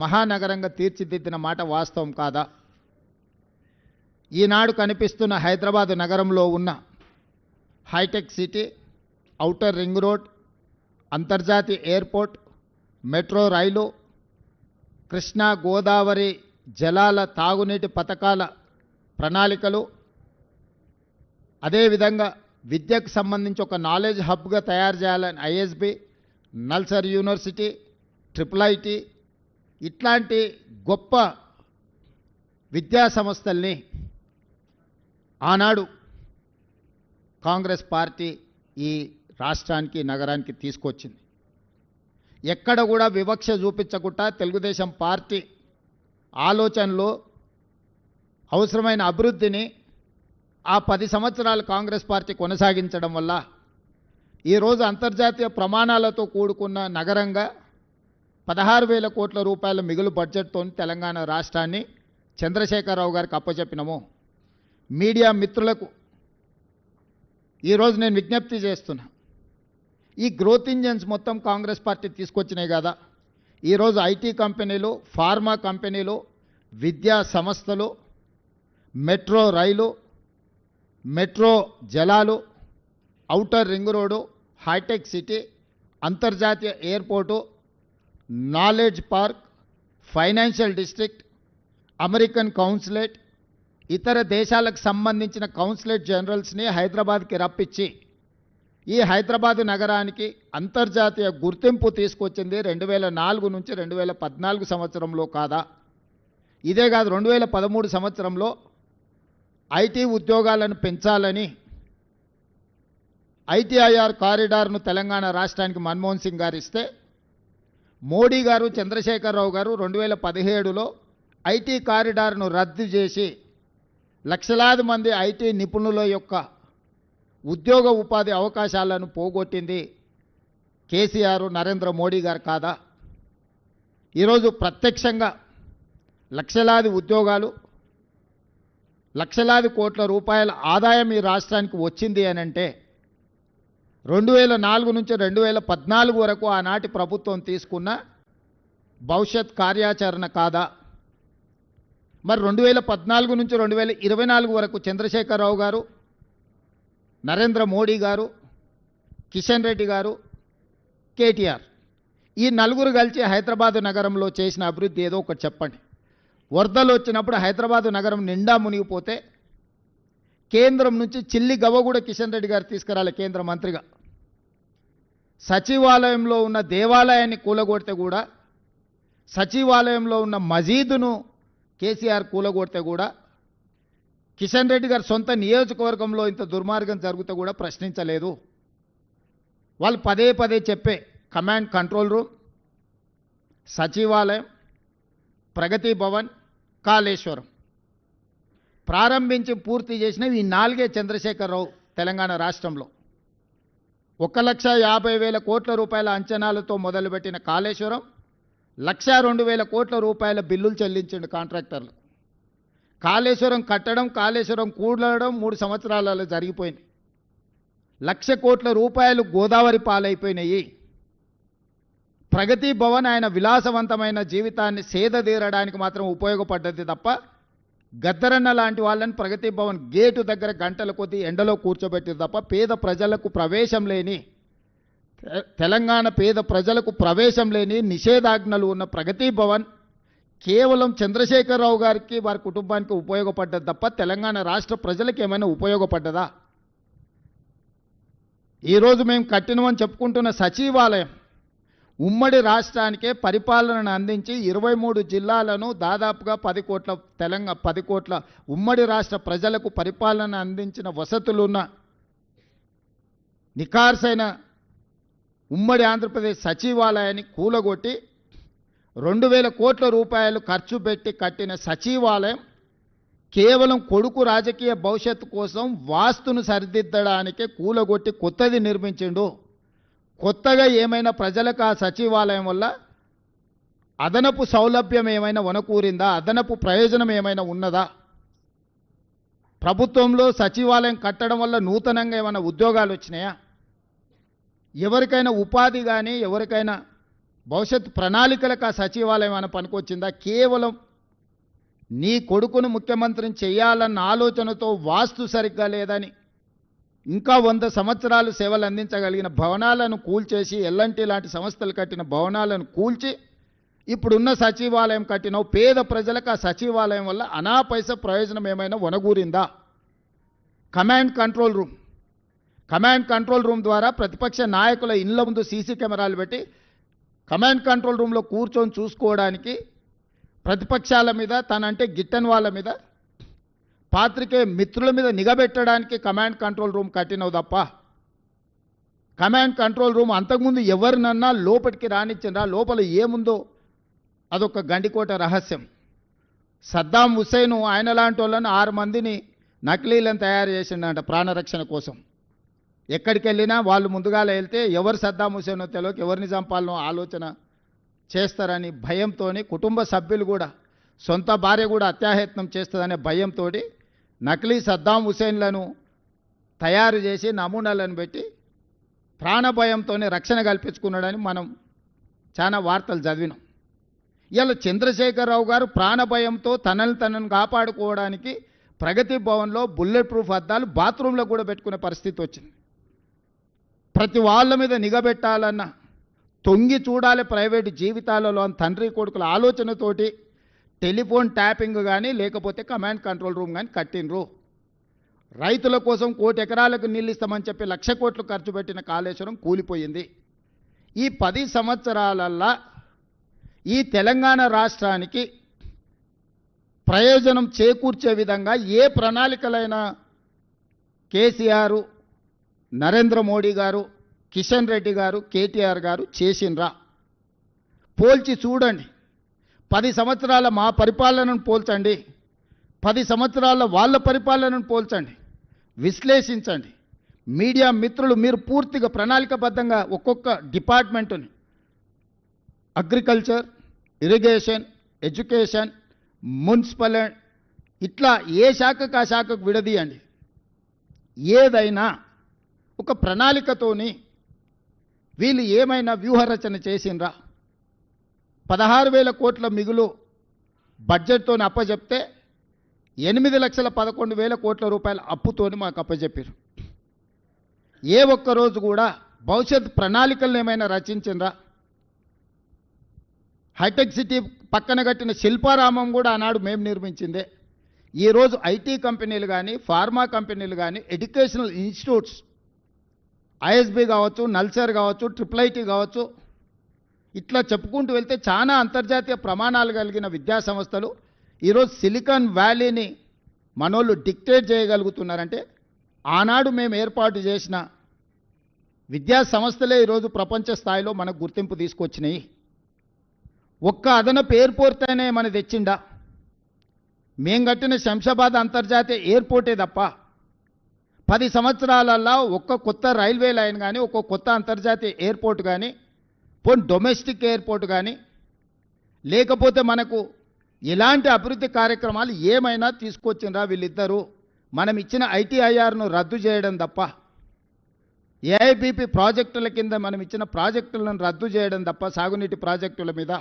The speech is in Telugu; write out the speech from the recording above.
మహానగరంగా తీర్చిదిద్దిన మాట వాస్తవం కాదా? ఈనాడు కనిపిస్తున్న హైదరాబాద్ నగరంలో ఉన్న Hitec City, outer ring road, అంతర్జాతీయ ఎయిర్పోర్ట్, మెట్రో రైలు, కృష్ణా గోదావరి జలాల తాగునీటి పథకాల ప్రణాళికలు, అదేవిధంగా విద్యకు సంబంధించి ఒక నాలెడ్జ్ హబ్గా తయారు చేయాలని ఐఎస్బి, నల్సర్ యూనివర్సిటీ, IIIT ఇట్లాంటి గొప్ప విద్యా సంస్థల్ని ఆనాడు కాంగ్రెస్ పార్టీ ఈ రాష్ట్రానికి నగరానికి తీసుకొచ్చింది. ఎక్కడ కూడా వివక్ష చూపించకుండా తెలుగుదేశం పార్టీ ఆలోచనలో అవసరమైన అభివృద్ధిని ఆ 10 సంవత్సరాలు కాంగ్రెస్ పార్టీ కొనసాగించడం వల్ల ఈరోజు అంతర్జాతీయ ప్రమాణాలతో కూడుకున్న నగరంగా 16,000 కోట్ల రూపాయల మిగులు బడ్జెట్తో తెలంగాణ రాష్ట్రాన్ని చంద్రశేఖరరావు గారికి అప్పచెప్పినాము. మీడియా మిత్రులకు ఈరోజు నేను విజ్ఞప్తి చేస్తున్నా, ఈ గ్రోత్ ఇంజన్స్ మొత్తం కాంగ్రెస్ పార్టీ తీసుకొచ్చినాయి కదా. ఈరోజు ఐటీ కంపెనీలు, ఫార్మా కంపెనీలు, విద్యా సంస్థలు, మెట్రో రైలు, మెట్రో జలాలు, ఔటర్ రింగ్ రోడ్డు, హైటెక్ సిటీ, అంతర్జాతీయ airport, knowledge park, financial district, American consulate, ఇతర దేశాలకు సంబంధించిన కౌన్సిలేట్ జనరల్స్ని హైదరాబాద్కి రప్పించి ఈ హైదరాబాద్ నగరానికి అంతర్జాతీయ గుర్తింపు తీసుకొచ్చింది 2004 నుంచి 2014 సంవత్సరంలో కాదా? ఇదే కాదు, 2013 సంవత్సరంలో ఐటీ ఉద్యోగాలను పెంచాలని ITIR కారిడార్ను తెలంగాణ రాష్ట్రానికి మన్మోహన్ సింగ్ గారు ఇస్తే మోడీ గారు, చంద్రశేఖరరావు గారు 2017లో ఐటీ కారిడార్ను రద్దు చేసి లక్షలాది మంది ఐటీ నిపుణుల యొక్క ఉద్యోగ ఉపాధి అవకాశాలను పోగొట్టింది కేసీఆర్, నరేంద్ర మోడీ గారు కాదా? ఈరోజు ప్రత్యక్షంగా లక్షలాది ఉద్యోగాలు, లక్షలాది కోట్ల రూపాయల ఆదాయం ఈ రాష్ట్రానికి వచ్చింది అని అంటే 2004 నుంచి 2014 వరకు ఆనాటి ప్రభుత్వం తీసుకున్న భవిష్యత్ కార్యాచరణ కాదా? మరి 2014 నుంచి 2024 వరకు చంద్రశేఖరరావు గారు, నరేంద్ర మోడీ గారు, కిషన్ రెడ్డి గారు, కేటీఆర్ ఈ నలుగురు కలిసి హైదరాబాద్ నగరంలో చేసిన అభివృద్ధి ఏదో ఒకటి చెప్పండి. వరదలు వచ్చినప్పుడు హైదరాబాద్ నగరం నిండా మునిగిపోతే కేంద్రం నుంచి చిల్లి గవ్వ కూడా కిషన్ రెడ్డి గారు తీసుకురాలి కేంద్ర మంత్రిగా. సచివాలయంలో ఉన్న దేవాలయాన్ని కూలగొడితే కూడా, సచివాలయంలో ఉన్న మసీదును కేసీఆర్ కూలగొడితే కూడా, కిషన్ రెడ్డి గారు సొంత నియోజకవర్గంలో ఇంత దుర్మార్గం జరిగితే కూడా ప్రశ్నించలేదు. వాళ్ళు పదే పదే చెప్పే కమాండ్ కంట్రోల్ రూమ్, సచివాలయం, ప్రగతి భవన్, కాళేశ్వరం ప్రారంభించి పూర్తి చేసినవి ఈ 4 చంద్రశేఖరరావు తెలంగాణ రాష్ట్రంలో. 1,50,000 కోట్ల రూపాయల అంచనాలతో మొదలుపెట్టిన కాళేశ్వరం 1,02,000 కోట్ల రూపాయల బిల్లులు చెల్లించిండు కాంట్రాక్టర్లు. కాళేశ్వరం కట్టడం, కాళేశ్వరం కూడడం 3 సంవత్సరాలలో జరిగిపోయింది. 1,00,000 కోట్ల రూపాయలు గోదావరి పాలైపోయినాయి. ప్రగతి భవన్ ఆయన విలాసవంతమైన జీవితాన్ని సేదతీరడానికి మాత్రం ఉపయోగపడ్డది తప్ప గద్దరన్న లాంటి వాళ్ళని ప్రగతి భవన్ గేటు దగ్గర గంటల కొద్దీ ఎండలో కూర్చోబెట్టింది తప్ప పేద ప్రజలకు ప్రవేశం లేని, తెలంగాణ పేద ప్రజలకు ప్రవేశం లేని నిషేధాజ్ఞలు ఉన్న ప్రగతి భవన్ కేవలం చంద్రశేఖరరావు గారికి, వారి కుటుంబానికి ఉపయోగపడ్డది తప్ప తెలంగాణ రాష్ట్ర ప్రజలకు ఏమైనా ఉపయోగపడ్డదా? ఈరోజు మేము కట్టినమని చెప్పుకుంటున్న సచివాలయం ఉమ్మడి రాష్ట్రానికే పరిపాలనను అందించి 23 జిల్లాలను దాదాపుగా 10 కోట్ల ఉమ్మడి రాష్ట్ర ప్రజలకు పరిపాలన అందించిన వసతులున్న నిఖార్సైన ఉమ్మడి ఆంధ్రప్రదేశ్ సచివాలయాన్ని కూలగొట్టి 2,000 కోట్ల రూపాయలు ఖర్చు పెట్టి కట్టిన సచివాలయం కేవలం కొడుకు రాజకీయ భవిష్యత్తు కోసం వాస్తును సరిదిద్దడానికే కూలగొట్టి కొత్తది నిర్మించిండు. కొత్తగా ఏమైనా ప్రజలకు ఆ సచివాలయం వల్ల అదనపు సౌలభ్యం ఏమైనా వనకూరిందా? అదనపు ప్రయోజనం ఏమైనా ఉన్నదా? ప్రభుత్వంలో సచివాలయం కట్టడం వల్ల నూతనంగా ఏమైనా ఉద్యోగాలు వచ్చినాయా? ఎవరికైనా ఉపాధి కానీ, ఎవరికైనా భవిష్యత్ ప్రణాళికలకు ఆ సచివాలయం అని పనికొచ్చిందా? కేవలం నీ కొడుకును ముఖ్యమంత్రిని చేయాలన్న ఆలోచనతో వాస్తు సరిగ్గా లేదని ఇంకా 100 సంవత్సరాలు సేవలు అందించగలిగిన భవనాలను కూల్చేసి ఎల్ఎన్టీ లాంటి సంస్థలు కట్టిన భవనాలను కూల్చి ఇప్పుడున్న సచివాలయం కట్టినావు. పేద ప్రజలకు ఆ సచివాలయం వల్ల అనాపైస ప్రయోజనం ఏమైనా వనగూరిందా? కమాండ్ కంట్రోల్ రూమ్ ద్వారా ప్రతిపక్ష నాయకుల ఇళ్ల ముందు సీసీ కెమెరాలు పెట్టి కమాండ్ కంట్రోల్ రూమ్లో కూర్చొని చూసుకోవడానికి ప్రతిపక్షాల మీద తనంటే గిట్టని వాళ్ళ మీద పాత్రికేయ మిత్రుల మీద నిఘబెట్టడానికి కమాండ్ కంట్రోల్ రూమ్ కట్టినవు తప్ప కమాండ్ కంట్రోల్ రూమ్ అంతకుముందు ఎవరినన్నా లోపలికి రానిచ్చిండ్రా? లోపల ఏముందో అదొక గండికోట రహస్యం. సద్దాం హుస్సేన్ ఆయన లాంటి వాళ్ళని 6 మందిని నకిలీలను తయారు చేసిండంట ప్రాణరక్షణ కోసం. ఎక్కడికి వెళ్ళినా వాళ్ళు ముందుగా వెళ్తే ఎవరు సద్దాం హుస్సేనో తెలియక ఎవరిని చంపాలనో ఆలోచన చేస్తారని భయంతో కుటుంబ సభ్యులు కూడా సొంత భార్య కూడా అత్యాయత్నం చేస్తుందనే భయంతో నకిలీ సద్దాం హుస్సేన్లను తయారు చేసి నమూనాలను పెట్టి ప్రాణభయంతోనే రక్షణ కల్పించుకున్నాడని మనం చాలా వార్తలు చదివినాం. ఇలా చంద్రశేఖరరావు గారు ప్రాణభయంతో తనను కాపాడుకోవడానికి ప్రగతి భవన్లో బుల్లెట్ ప్రూఫ్ అద్దాలు బాత్రూంలో కూడా పెట్టుకునే పరిస్థితి వచ్చింది. ప్రతి వాళ్ళ మీద నిఘబెట్టాలన్న తొంగి చూడాలి ప్రైవేటు జీవితాలలో అని తండ్రి కొడుకుల ఆలోచనతోటి టెలిఫోన్ ట్యాపింగ్ కానీ లేకపోతే కమాండ్ కంట్రోల్ రూమ్ కానీ కట్టినరు. రైతుల కోసం 1 కోటి ఎకరాలకు నీళ్ళు ఇస్తామని చెప్పి 1,00,000 కోట్లు ఖర్చు పెట్టిన కాళేశ్వరం కూలిపోయింది. ఈ 10 సంవత్సరాలల్లా ఈ తెలంగాణ రాష్ట్రానికి ప్రయోజనం చేకూర్చే విధంగా ఏ ప్రణాళికలైనా కేసీఆర్, నరేంద్ర మోడీ గారు, కిషన్ రెడ్డి గారు, కేటీఆర్ గారు చేసిండ్రా? పోల్చి చూడండి. 10 సంవత్సరాల మా పరిపాలనను పోల్చండి, 10 సంవత్సరాల వాళ్ళ పరిపాలనను పోల్చండి, విశ్లేషించండి. మీడియా మిత్రులు మీరు పూర్తిగా ప్రణాళికబద్ధంగా ఒక్కొక్క డిపార్ట్మెంటుని అగ్రికల్చర్, ఇరిగేషన్, ఎడ్యుకేషన్, మున్సిపల్ ఇట్లా ఏ శాఖకు ఆ శాఖకు విడదీయండి. ఏదైనా ఒక ప్రణాళికతోని వీళ్ళు ఏమైనా వ్యూహరచన చేసిండ్రా? 16,000 కోట్ల మిగులు బడ్జెట్తో అప్పచెప్తే 8,11,000 కోట్ల రూపాయల అప్పుతోని మాకు అప్పచెప్పారు. ఏ ఒక్కరోజు కూడా భవిష్యత్ ప్రణాళికలను ఏమైనా రచించిండ్రా? హైటెక్ సిటీ పక్కన కట్టిన శిల్పారామం కూడా ఆనాడు మేము నిర్మించిందే. ఈరోజు ఐటీ కంపెనీలు కానీ, ఫార్మా కంపెనీలు కానీ, ఎడ్యుకేషనల్ ఇన్స్టిట్యూట్స్ ఐఎస్బి కావచ్చు, నల్సర్ కావచ్చు, IIIT కావచ్చు, ఇట్లా చెప్పుకుంటూ వెళ్తే చాలా అంతర్జాతీయ ప్రమాణాలు కలిగిన విద్యా సంస్థలు ఈరోజు సిలికాన్ వ్యాలీని మనోళ్ళు డిక్టేట్ చేయగలుగుతున్నారంటే ఆనాడు మేము ఏర్పాటు చేసిన విద్యా సంస్థలే ఈరోజు ప్రపంచ స్థాయిలో మనకు గుర్తింపు తీసుకొచ్చినాయి. ఒక్క అదనపు ఎయిర్పోర్ట్ అయినా మన తెచ్చిండా? మేం కట్టిన శంషాబాద్ అంతర్జాతీయ ఎయిర్పోర్టే తప్ప 10 సంవత్సరాలల్లో ఒక్క కొత్త రైల్వే లైన్ కానీ, ఒక్క కొత్త అంతర్జాతీయ ఎయిర్పోర్ట్ కానీ, పోనీ డొమెస్టిక్ ఎయిర్పోర్ట్ కానీ, లేకపోతే మనకు ఇలాంటి అభివృద్ధి కార్యక్రమాలు ఏమైనా తీసుకొచ్చిండ్రా వీళ్ళిద్దరూ? మనం ఇచ్చిన ITIRను రద్దు చేయడం తప్ప, AIBP ప్రాజెక్టుల కింద మనం ఇచ్చిన ప్రాజెక్టులను రద్దు చేయడం తప్ప సాగునీటి ప్రాజెక్టుల మీద